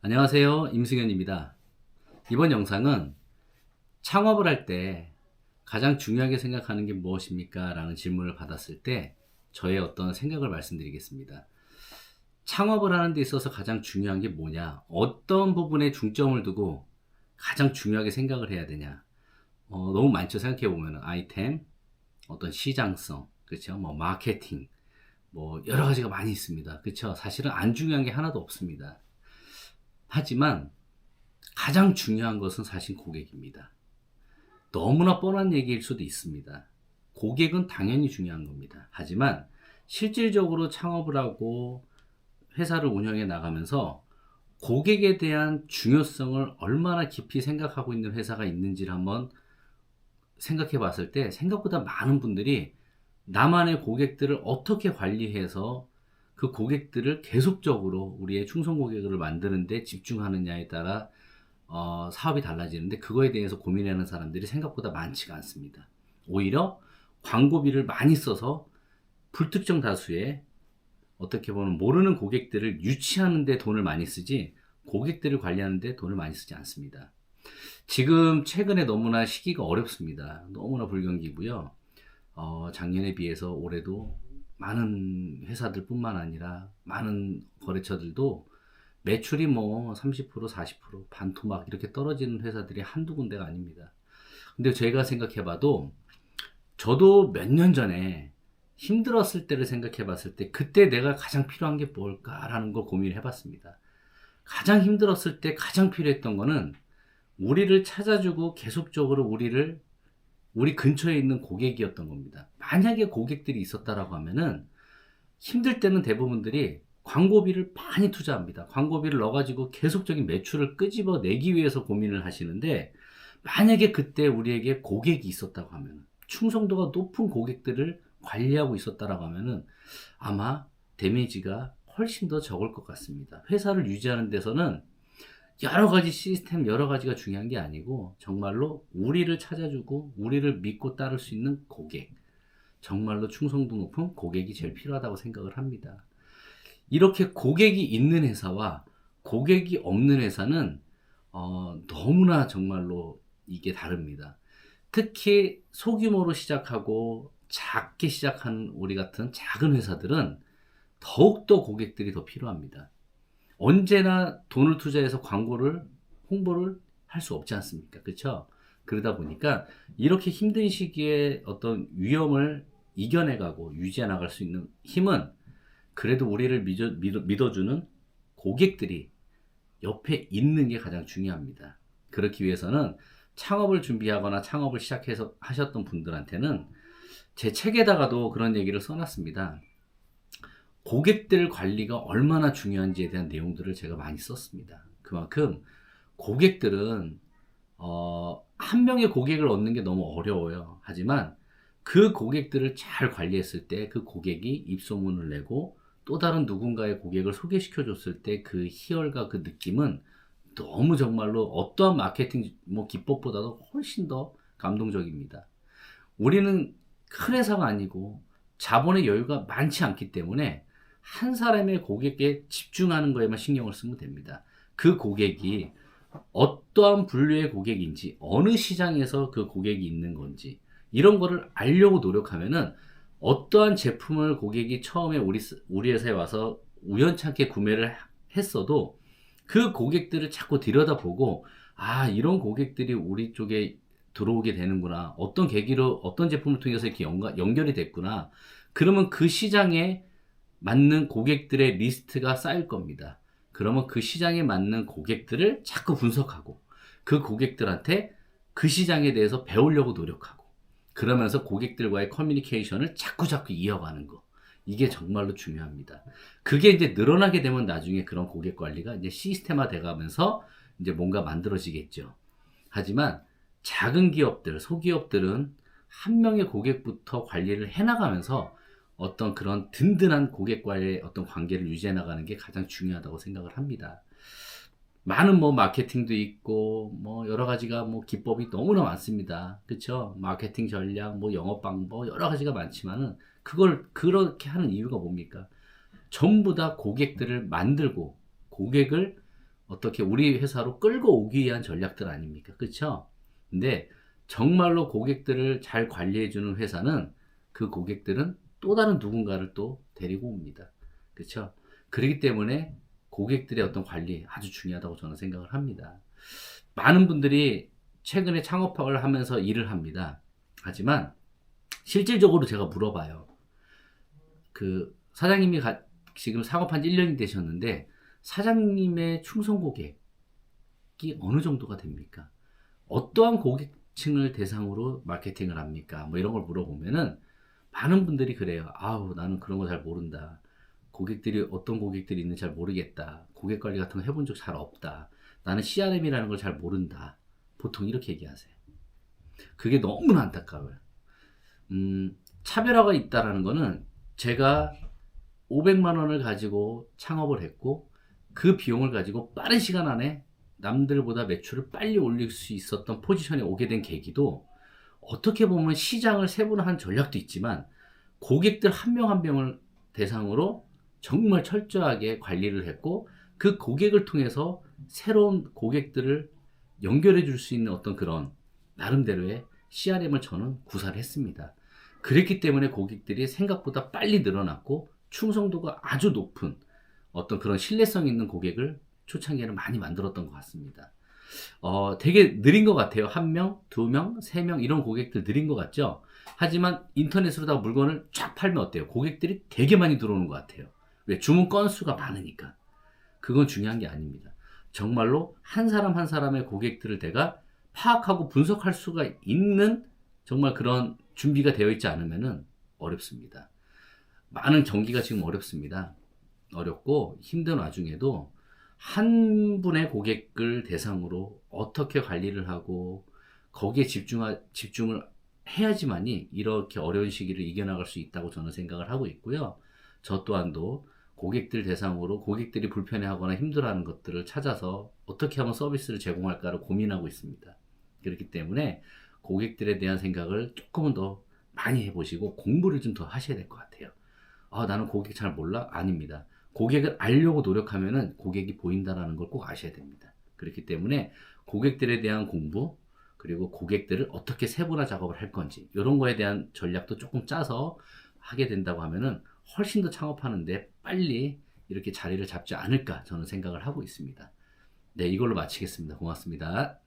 안녕하세요. 임승현입니다. 이번 영상은 창업을 할 때 가장 중요하게 생각하는 게 무엇입니까? 라는 질문을 받았을 때 저의 어떤 생각을 말씀드리겠습니다. 창업을 하는 데 있어서 가장 중요한 게 뭐냐? 어떤 부분에 중점을 두고 가장 중요하게 생각을 해야 되냐? 너무 많죠. 생각해 보면 아이템, 어떤 시장성, 그렇죠? 마케팅, 여러 가지가 많이 있습니다. 그렇죠? 사실은 안 중요한 게 하나도 없습니다. 하지만 가장 중요한 것은 사실 고객입니다. 너무나 뻔한 얘기일 수도 있습니다. 고객은 당연히 중요한 겁니다. 하지만 실질적으로 창업을 하고 회사를 운영해 나가면서 고객에 대한 중요성을 얼마나 깊이 생각하고 있는 회사가 있는지를 한번 생각해 봤을 때 생각보다 많은 분들이 나만의 고객들을 어떻게 관리해서 그 고객들을 계속적으로 우리의 충성 고객을 만드는 데 집중하느냐에 따라 사업이 달라지는데, 그거에 대해서 고민하는 사람들이 생각보다 많지가 않습니다. 오히려 광고비를 많이 써서 불특정 다수의 어떻게 보면 모르는 고객들을 유치하는 데 돈을 많이 쓰지 고객들을 관리하는 데 돈을 많이 쓰지 않습니다. 지금 최근에 너무나 시기가 어렵습니다. 너무나 불경기고요. 작년에 비해서 올해도 많은 회사들 뿐만 아니라 많은 거래처들도 매출이 30%, 40%, 반토막 이렇게 떨어지는 회사들이 한두 군데가 아닙니다. 근데 제가 생각해 봐도 저도 몇 년 전에 힘들었을 때를 생각해 봤을 때 그때 내가 가장 필요한 게 뭘까라는 걸 고민을 해 봤습니다. 가장 힘들었을 때 가장 필요했던 거는 우리를 찾아주고 계속적으로 우리 근처에 있는 고객이었던 겁니다. 만약에 고객들이 있었다라고 하면은 힘들 때는 대부분들이 광고비를 많이 투자합니다. 광고비를 넣어가지고 계속적인 매출을 끄집어내기 위해서 고민을 하시는데, 만약에 그때 우리에게 고객이 있었다고 하면, 충성도가 높은 고객들을 관리하고 있었다라고 하면은 아마 데미지가 훨씬 더 적을 것 같습니다. 회사를 유지하는 데서는 여러 가지 시스템, 여러 가지가 중요한 게 아니고 정말로 우리를 찾아주고 우리를 믿고 따를 수 있는 고객, 정말로 충성도 높은 고객이 제일 필요하다고 생각을 합니다. 이렇게 고객이 있는 회사와 고객이 없는 회사는 너무나 정말로 이게 다릅니다. 특히 소규모로 시작하고 작게 시작하는 우리 같은 작은 회사들은 더욱더 고객들이 더 필요합니다. 언제나 돈을 투자해서 홍보를 할 수 없지 않습니까? 그렇죠? 그러다 보니까 이렇게 힘든 시기에 어떤 위험을 이겨내가고 유지해 나갈 수 있는 힘은 그래도 우리를 믿어주는 고객들이 옆에 있는 게 가장 중요합니다. 그렇기 위해서는 창업을 준비하거나 창업을 시작해서 하셨던 분들한테는 제 책에다가도 그런 얘기를 써놨습니다. 고객들 관리가 얼마나 중요한지에 대한 내용들을 제가 많이 썼습니다. 그만큼 고객들은 한 명의 고객을 얻는 게 너무 어려워요. 하지만 그 고객들을 잘 관리했을 때 그 고객이 입소문을 내고 또 다른 누군가의 고객을 소개시켜 줬을 때 그 희열과 그 느낌은 너무 정말로 어떠한 마케팅 기법보다도 훨씬 더 감동적입니다. 우리는 큰 회사가 아니고 자본의 여유가 많지 않기 때문에 한 사람의 고객에 집중하는 거에만 신경을 쓰면 됩니다. 그 고객이 어떠한 분류의 고객인지, 어느 시장에서 그 고객이 있는 건지, 이런 거를 알려고 노력하면은 어떠한 제품을 고객이 처음에 우리 회사에 와서 우연찮게 구매를 했어도 그 고객들을 자꾸 들여다보고, 이런 고객들이 우리 쪽에 들어오게 되는구나, 어떤 계기로 어떤 제품을 통해서 이렇게 연결이 됐구나, 그러면 그 시장에 맞는 고객들의 리스트가 쌓일 겁니다. 그러면 그 시장에 맞는 고객들을 자꾸 분석하고 그 고객들한테 그 시장에 대해서 배우려고 노력하고, 그러면서 고객들과의 커뮤니케이션을 자꾸 이어가는 거, 이게 정말로 중요합니다. 그게 이제 늘어나게 되면 나중에 그런 고객 관리가 이제 시스템화 돼가면서 이제 뭔가 만들어지겠죠. 하지만 작은 기업들, 소기업들은 한 명의 고객부터 관리를 해나가면서 어떤 그런 든든한 고객과의 어떤 관계를 유지해 나가는 게 가장 중요하다고 생각을 합니다. 많은 마케팅도 있고 여러 가지가 기법이 너무나 많습니다. 그렇죠? 마케팅 전략, 영업 방법 여러 가지가 많지만은 그걸 그렇게 하는 이유가 뭡니까? 전부 다 고객들을 만들고 고객을 어떻게 우리 회사로 끌고 오기 위한 전략들 아닙니까? 그쵸? 근데 정말로 고객들을 잘 관리해주는 회사는 그 고객들은 또 다른 누군가를 또 데리고 옵니다. 그쵸? 그렇기 때문에 고객들의 어떤 관리 아주 중요하다고 저는 생각을 합니다. 많은 분들이 최근에 창업을 하면서 일을 합니다. 하지만 실질적으로 제가 물어봐요. 그 사장님이 지금 창업한 지 1년이 되셨는데 사장님의 충성 고객이 어느 정도가 됩니까? 어떠한 고객층을 대상으로 마케팅을 합니까? 뭐 이런 걸 물어보면은 많은 분들이 그래요. 아우, 나는 그런 거 잘 모른다. 고객들이 어떤 고객들이 있는지 잘 모르겠다. 고객 관리 같은 거 해본 적 잘 없다. 나는 CRM이라는 걸 잘 모른다. 보통 이렇게 얘기하세요. 그게 너무나 안타까워요. 차별화가 있다라는 거는 제가 500만 원을 가지고 창업을 했고 그 비용을 가지고 빠른 시간 안에 남들보다 매출을 빨리 올릴 수 있었던 포지션에 오게 된 계기도 어떻게 보면 시장을 세분화한 전략도 있지만 고객들 한 명 한 명을 대상으로 정말 철저하게 관리를 했고 그 고객을 통해서 새로운 고객들을 연결해 줄 수 있는 어떤 그런 나름대로의 CRM을 저는 구사를 했습니다. 그랬기 때문에 고객들이 생각보다 빨리 늘어났고 충성도가 아주 높은 어떤 그런 신뢰성 있는 고객을 초창기에는 많이 만들었던 것 같습니다. 되게 느린 것 같아요. 한 명, 두 명, 세 명 이런 고객들 느린 것 같죠? 하지만 인터넷으로다 물건을 쫙 팔면 어때요? 고객들이 되게 많이 들어오는 것 같아요. 왜? 주문 건수가 많으니까. 그건 중요한 게 아닙니다. 정말로 한 사람 한 사람의 고객들을 내가 파악하고 분석할 수가 있는 정말 그런 준비가 되어 있지 않으면은 어렵습니다. 많은 전기가 지금 어렵습니다. 어렵고 힘든 와중에도 한 분의 고객을 대상으로 어떻게 관리를 하고 거기에 집중을 해야지만이 이렇게 어려운 시기를 이겨나갈 수 있다고 저는 생각을 하고 있고요. 저 또한도 고객들 대상으로 고객들이 불편해하거나 힘들어하는 것들을 찾아서 어떻게 하면 서비스를 제공할까를 고민하고 있습니다. 그렇기 때문에 고객들에 대한 생각을 조금은 더 많이 해보시고 공부를 좀 더 하셔야 될 것 같아요. 아, 나는 고객 잘 몰라? 아닙니다. 고객을 알려고 노력하면은 고객이 보인다는 걸 꼭 아셔야 됩니다. 그렇기 때문에 고객들에 대한 공부, 그리고 고객들을 어떻게 세분화 작업을 할 건지, 이런 거에 대한 전략도 조금 짜서 하게 된다고 하면은 훨씬 더 창업하는데 빨리 이렇게 자리를 잡지 않을까 저는 생각을 하고 있습니다. 네, 이걸로 마치겠습니다. 고맙습니다.